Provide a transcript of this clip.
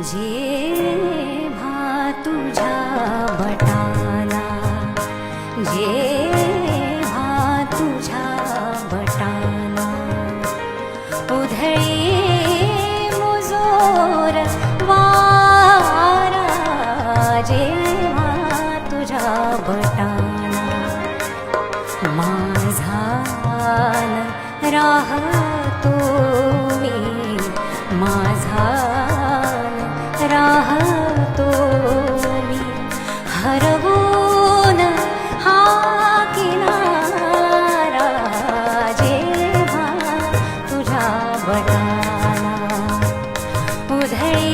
जेव्हा तुझ्या बटाला, जेव्हा तुझ्या बटाला उधळी मुजोर वारा, जेव्हा तुझ्या बटाला माझा राहतो मी, माझा राहतो मी हरवून हा किनारा, जेव्हा तुझ्या बटाला उधळी